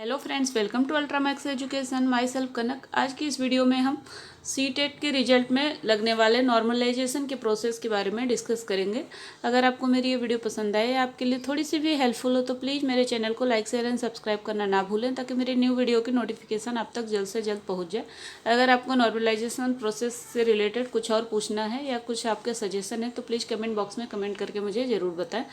Hello friends, welcome to Ultra Max Education. Myself Kanak. आज की इस वीडियो में हम सीटेट के रिजल्ट में लगने वाले नॉर्मलाइजेशन के प्रोसेस के बारे में डिस्कस करेंगे। अगर आपको मेरी ये वीडियो पसंद आए या आपके लिए थोड़ी सी भी हेल्पफुल हो तो प्लीज़ मेरे चैनल को लाइक शेयर एंड सब्सक्राइब करना ना भूलें, ताकि मेरी न्यू वीडियो की नोटिफिकेशन आप तक जल्द से जल्द पहुँच जाए। अगर आपको नॉर्मलाइजेशन प्रोसेस से रिलेटेड कुछ और पूछना है या कुछ आपके सजेशन है तो प्लीज़ कमेंट बॉक्स में कमेंट करके मुझे ज़रूर बताएं।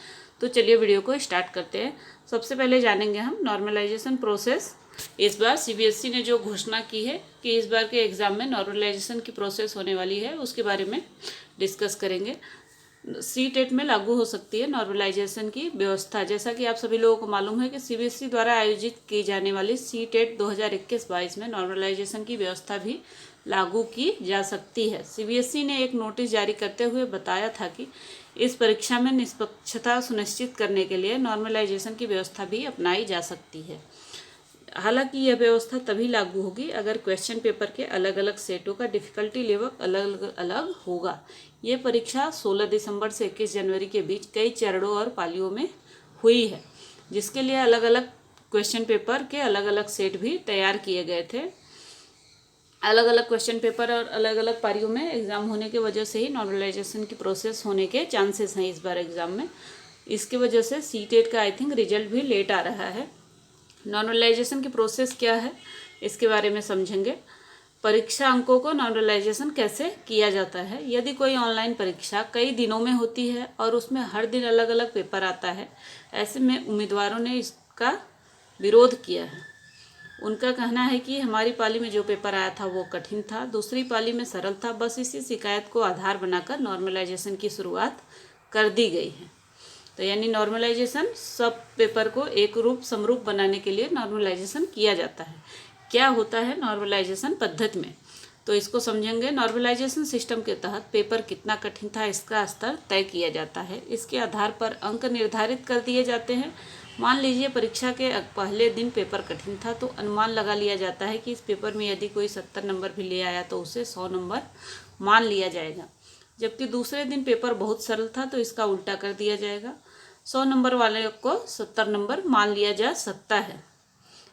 तो चलिए वीडियो को स्टार्ट करते हैं। सबसे पहले जानेंगे हम नॉर्मलाइजेशन प्रोसेस। इस बार सीबीएसई ने जो घोषणा की है कि इस बार के एग्ज़ाम में नॉर्मलाइजेशन की प्रोसेस होने वाली है, उसके बारे में डिस्कस करेंगे। सीटेट में लागू हो सकती है नॉर्मलाइजेशन की व्यवस्था। जैसा कि आप सभी लोगों को मालूम है कि सीबीएसई द्वारा आयोजित की जाने वाली सीटेट 2021-22 में नॉर्मलाइजेशन की व्यवस्था भी लागू की जा सकती है। सीबीएसई ने एक नोटिस जारी करते हुए बताया था कि इस परीक्षा में निष्पक्षता सुनिश्चित करने के लिए नॉर्मलाइजेशन की व्यवस्था भी अपनाई जा सकती है। हालांकि यह व्यवस्था तभी लागू होगी अगर क्वेश्चन पेपर के अलग अलग सेटों का डिफ़िकल्टी लेवल अलग अलग होगा। ये परीक्षा 16 दिसंबर से 21 जनवरी के बीच कई चरणों और पालियों में हुई है, जिसके लिए अलग अलग क्वेश्चन पेपर के अलग अलग सेट भी तैयार किए गए थे। अलग अलग क्वेश्चन पेपर और अलग अलग पारियों में एग्ज़ाम होने की वजह से ही नॉर्मलाइजेशन की प्रोसेस होने के चांसेस हैं इस बार एग्ज़ाम में। इसकी वजह से सीटेट का आई थिंक रिजल्ट भी लेट आ रहा है। नॉर्मलाइजेशन की प्रोसेस क्या है, इसके बारे में समझेंगे। परीक्षा अंकों को नॉर्मलाइजेशन कैसे किया जाता है। यदि कोई ऑनलाइन परीक्षा कई दिनों में होती है और उसमें हर दिन अलग अलग पेपर आता है, ऐसे में उम्मीदवारों ने इसका विरोध किया है। उनका कहना है कि हमारी पाली में जो पेपर आया था वो कठिन था, दूसरी पाली में सरल था। बस इसी शिकायत को आधार बनाकर नॉर्मलाइजेशन की शुरुआत कर दी गई है। तो यानी नॉर्मलाइजेशन सब पेपर को एक रूप समरूप बनाने के लिए नॉर्मलाइजेशन किया जाता है। क्या होता है नॉर्मलाइजेशन पद्धति में, तो इसको समझेंगे। नॉर्मलाइजेशन सिस्टम के तहत पेपर कितना कठिन था इसका स्तर तय किया जाता है। इसके आधार पर अंक निर्धारित कर दिए जाते हैं। मान लीजिए परीक्षा के पहले दिन पेपर कठिन था, तो अनुमान लगा लिया जाता है कि इस पेपर में यदि कोई 70 नंबर भी ले आया तो उसे 100 नंबर मान लिया जाएगा। जबकि दूसरे दिन पेपर बहुत सरल था तो इसका उल्टा कर दिया जाएगा, 100 नंबर वाले को 70 नंबर मान लिया जा सकता है।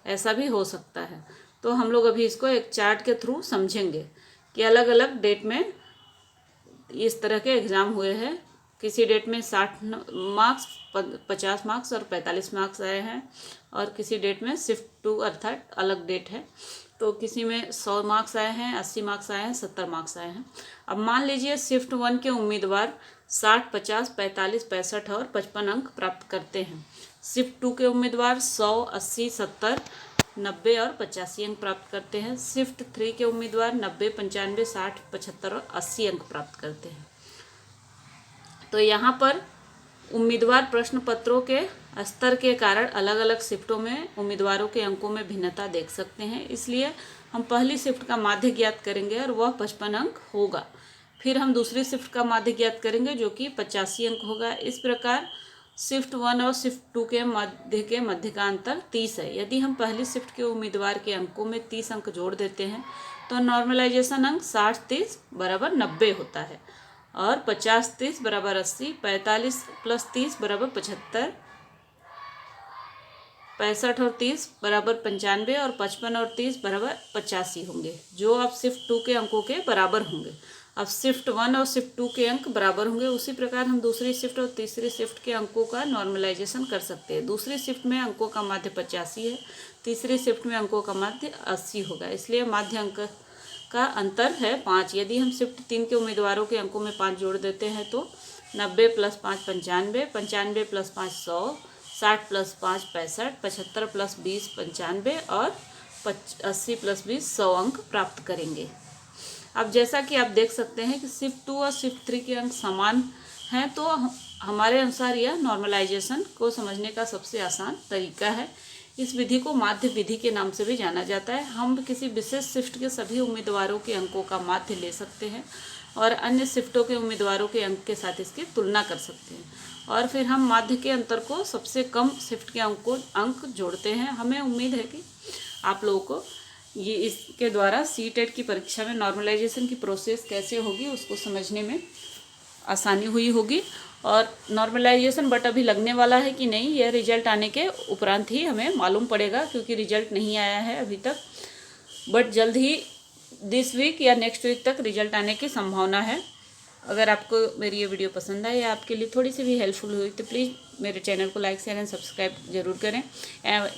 ऐसा भी हो सकता है। तो हम लोग अभी इसको एक चार्ट के थ्रू समझेंगे कि अलग अलग डेट में इस तरह के एग्ज़ाम हुए हैं। किसी डेट में 60 मार्क्स, 50 मार्क्स और 45 मार्क्स आए हैं, और किसी डेट में शिफ्ट 2 अर्थात अलग डेट है, तो किसी में 100 मार्क्स आए हैं, 80 मार्क्स आए हैं, 70 मार्क्स आए हैं। अब मान लीजिए शिफ्ट 1 के उम्मीदवार 60, 50, 45, 65 और 55 अंक प्राप्त करते हैं। शिफ्ट 2 के उम्मीदवार 100, 80, 70, 90 और 85 अंक प्राप्त करते हैं। शिफ्ट 3 के उम्मीदवार 90, 95, 60, 75 और 80 अंक प्राप्त करते हैं। तो यहाँ पर उम्मीदवार प्रश्न पत्रों के स्तर के कारण अलग अलग शिफ्टों में उम्मीदवारों के अंकों में भिन्नता देख सकते हैं। इसलिए हम पहली शिफ्ट का माध्य ज्ञात करेंगे और वह 55 अंक होगा। फिर हम दूसरी शिफ्ट का माध्य ज्ञात करेंगे जो कि 85 अंक होगा। इस प्रकार शिफ्ट 1 और शिफ्ट 2 के मध्य का अंतर 30 है। यदि हम पहली शिफ्ट के उम्मीदवार के अंकों में 30 अंक जोड़ देते हैं तो नॉर्मलाइजेशन अंक 60, 30 बराबर 90 होता है, और 50, 30 बराबर 80, 45 + 30 बराबर 75, 65 और 30 बराबर 95 और 55 और 30 बराबर 85 होंगे, जो अब शिफ्ट 2 के अंकों के बराबर होंगे। अब शिफ्ट 1 और शिफ्ट 2 के अंक बराबर होंगे। उसी प्रकार हम दूसरी शिफ्ट और तीसरी शिफ्ट के अंकों का नॉर्मलाइजेशन कर सकते हैं। दूसरी शिफ्ट में अंकों का माध्य 85 है, तीसरी शिफ्ट में अंकों का माध्य 80 होगा, इसलिए माध्य अंक का अंतर है 5। यदि हम शिफ्ट 3 के उम्मीदवारों के अंकों में 5 जोड़ देते हैं तो 90 + 5 95, 95 + 5 100, 60 + 5 65, 75 + 20 95 और 80 + 20 100 अंक प्राप्त करेंगे। अब जैसा कि आप देख सकते हैं कि शिफ्ट 2 और शिफ्ट 3 के अंक समान हैं, तो हमारे अनुसार यह नॉर्मलाइजेशन को समझने का सबसे आसान तरीका है। इस विधि को माध्य विधि के नाम से भी जाना जाता है। हम किसी विशेष शिफ्ट के सभी उम्मीदवारों के अंकों का माध्य ले सकते हैं और अन्य शिफ्टों के उम्मीदवारों के अंक के साथ इसकी तुलना कर सकते हैं, और फिर हम माध्य के अंतर को सबसे कम शिफ्ट के अंक जोड़ते हैं। हमें उम्मीद है कि आप लोगों को ये इसके द्वारा सीटेट की परीक्षा में नॉर्मलाइजेशन की प्रोसेस कैसे होगी उसको समझने में आसानी हुई होगी। और नॉर्मलाइजेशन बट अभी लगने वाला है कि नहीं, यह रिजल्ट आने के उपरांत ही हमें मालूम पड़ेगा, क्योंकि रिजल्ट नहीं आया है अभी तक। बट जल्द ही दिस वीक या नेक्स्ट वीक तक रिजल्ट आने की संभावना है। अगर आपको मेरी ये वीडियो पसंद आए या आपके लिए थोड़ी सी भी हेल्पफुल हुई तो प्लीज़ मेरे चैनल को लाइक शेयर एंड सब्सक्राइब जरूर करें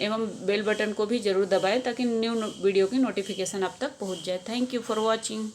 एवं बेल बटन को भी ज़रूर दबाएं, ताकि न्यू वीडियो की नोटिफिकेशन आप तक पहुंच जाए। Thank you for watching.